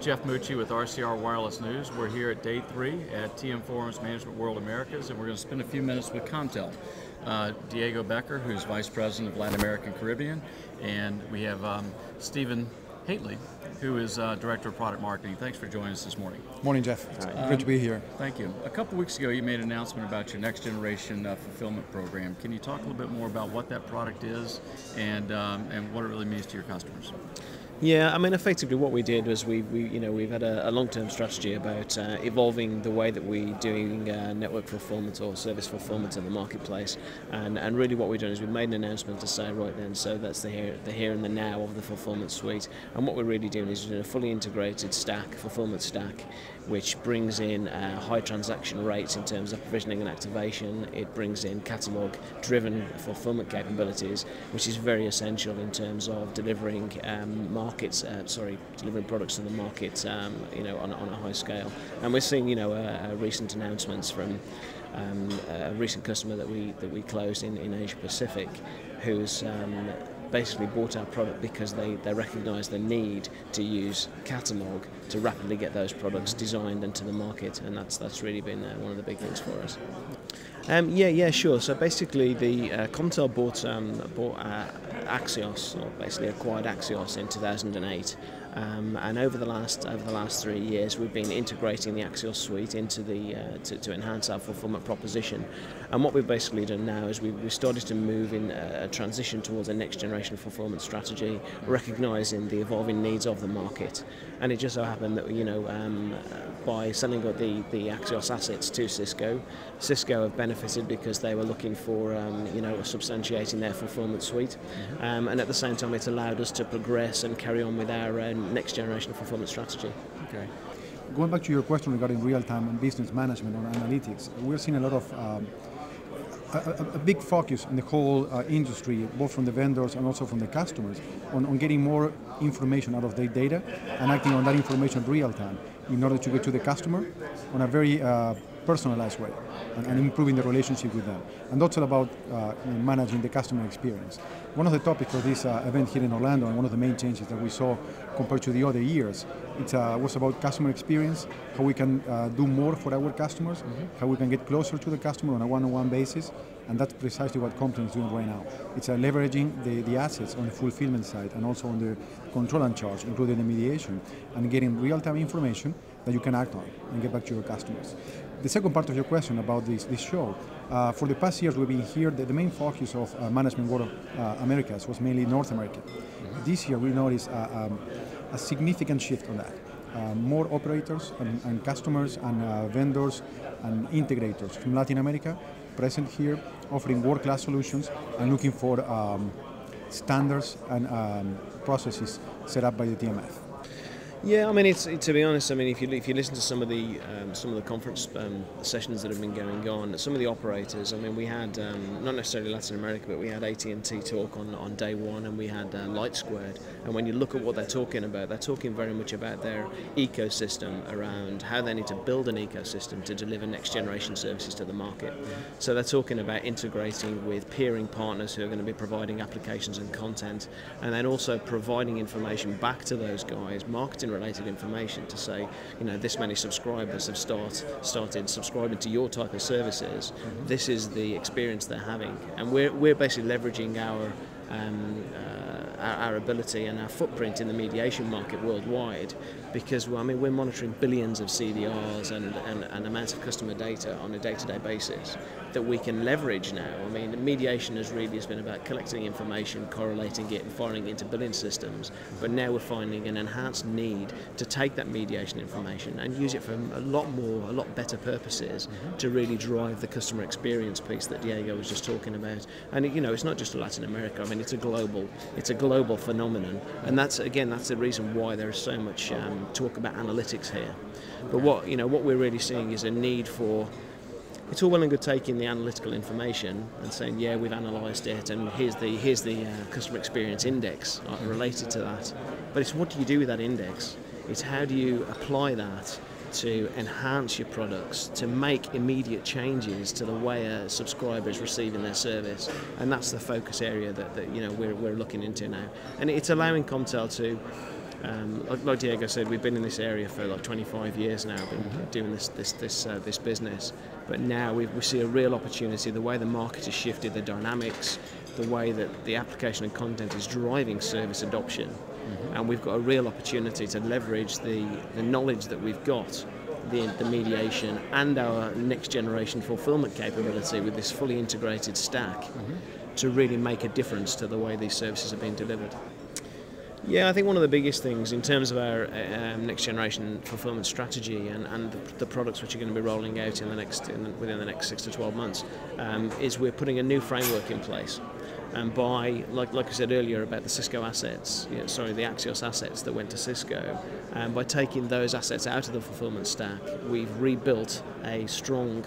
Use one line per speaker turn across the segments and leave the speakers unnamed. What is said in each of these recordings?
Jeff Mucci with RCR Wireless News. We're here at day 3 at TM Forum's Management World Americas, and we're going to spend a few minutes with Comptel. Diego Becker, who's Vice President of Latin American Caribbean, and we have Stephen Hately, who is Director of Product Marketing. Thanks for joining us this morning.
Morning, Jeff. Great to be here.
Thank you. A couple weeks ago, you made an announcement about your next generation fulfillment program. Can you talk a little bit more about what that product is and what it really means to your customers?
Yeah, I mean, effectively what we did was we've had a long-term strategy about evolving the way that we're doing network fulfillment or service fulfillment in the marketplace, and really what we're doing is we've made an announcement to say, right then, so that's the here and the now of the fulfillment suite, and what we're really doing is doing a fully integrated fulfillment stack, which brings in high transaction rates in terms of provisioning and activation. It brings in catalog-driven fulfillment capabilities, which is very essential in terms of delivering delivering products to the market, on a high scale. And we're seeing, recent announcements from a recent customer that we closed in Asia Pacific, who's basically bought our product because they recognise the need to use catalog to rapidly get those products designed into the market, and that's really been one of the big things for us. Yeah, sure. So basically, the Comptel bought Axios, or basically acquired Axios in 2008. And over the last 3 years, we've been integrating the Axios suite into to enhance our fulfillment proposition. And what we've basically done now is we've started to move in a transition towards a next generation fulfillment strategy, recognising the evolving needs of the market. And it just so happened that by selling the Axios assets to Cisco have benefited because they were looking for substantiating their fulfillment suite, and at the same time it's allowed us to progress and carry on with our next generation fulfillment strategy.
Okay. Going back to your question regarding real-time and business management or analytics, we're seeing a lot of a big focus in the whole industry, both from the vendors and also from the customers, on getting more information out of their data and acting on that information real time in order to get to the customer on a very personalized way and improving the relationship with them. And that's all about managing the customer experience. One of the topics of this event here in Orlando, and one of the main changes that we saw compared to the other years, it was about customer experience, how we can do more for our customers, how we can get closer to the customer on a one-on-one basis, and that's precisely what Comptel is doing right now. It's leveraging the assets on the fulfillment side and also on the control and charge, including the mediation, and getting real-time information that you can act on and get back to your customers. The second part of your question about this show, for the past years we've been here, the main focus of Management World Americas was mainly North America. This year we noticed a significant shift on that. More operators and customers and vendors and integrators from Latin America present here, offering world-class solutions and looking for standards and processes set up by the TMF.
Yeah, I mean, to be honest, I mean, if you listen to some of the conference sessions that have been going on, some of the operators, I mean, we had not necessarily Latin America, but we had AT&T talk on day one, and we had Light Squared. And when you look at what they're talking about, they're talking very much about their ecosystem around how they need to build an ecosystem to deliver next generation services to the market. So they're talking about integrating with peering partners who are going to be providing applications and content, and then also providing information back to those guys, marketing related information to say, this many subscribers have started subscribing to your type of services. This is the experience they're having, and we're basically leveraging our ability and our footprint in the mediation market worldwide, because we're monitoring billions of CDRs and amounts of customer data on a day-to-day basis that we can leverage now. I mean, mediation has been about collecting information, correlating it and firing it into billion systems, but now we're finding an enhanced need to take that mediation information and use it for a lot better purposes to really drive the customer experience piece that Diego was just talking about. And it's not just Latin America. I mean, it's a global phenomenon, and that's the reason why there is so much talk about analytics here. But what we're really seeing is a need for. It's all well and good taking the analytical information and saying, yeah, we've analysed it, and here's the customer experience index related to that. But it's what do you do with that index? It's how do you apply that to enhance your products, to make immediate changes to the way a subscriber is receiving their service, and that's the focus area that we're looking into now. And it's allowing Comptel to Like Diego said, we've been in this area for like 25 years now, been doing this business. But now we see a real opportunity. The way the market has shifted, the dynamics, the way that the application and content is driving service adoption, and we've got a real opportunity to leverage the knowledge that we've got, the mediation and our next generation fulfillment capability with this fully integrated stack to really make a difference to the way these services are being delivered. Yeah, I think one of the biggest things in terms of our next generation fulfillment strategy and the products which are going to be rolling out within the next 6 to 12 months is we're putting a new framework in place. And by, like I said earlier about the Cisco assets, the Axios assets that went to Cisco, and by taking those assets out of the fulfillment stack, we've rebuilt a strong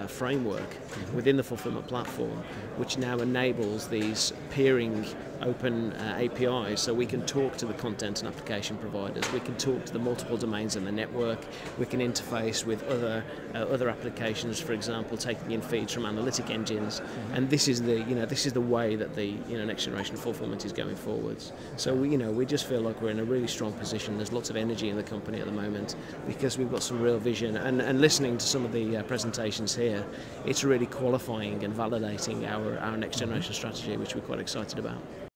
framework within the fulfillment platform, which now enables these peering open APIs, so we can talk to the content and application providers, we can talk to the multiple domains in the network, we can interface with other applications, for example, taking in feeds from analytic engines, and this is the way that the next generation fulfillment is going forwards. So we just feel like we're in a really strong position. There's lots of energy in the company at the moment because we've got some real vision, and listening to some of the presentations here, it's really qualifying and validating our next generation strategy, which we're quite excited about.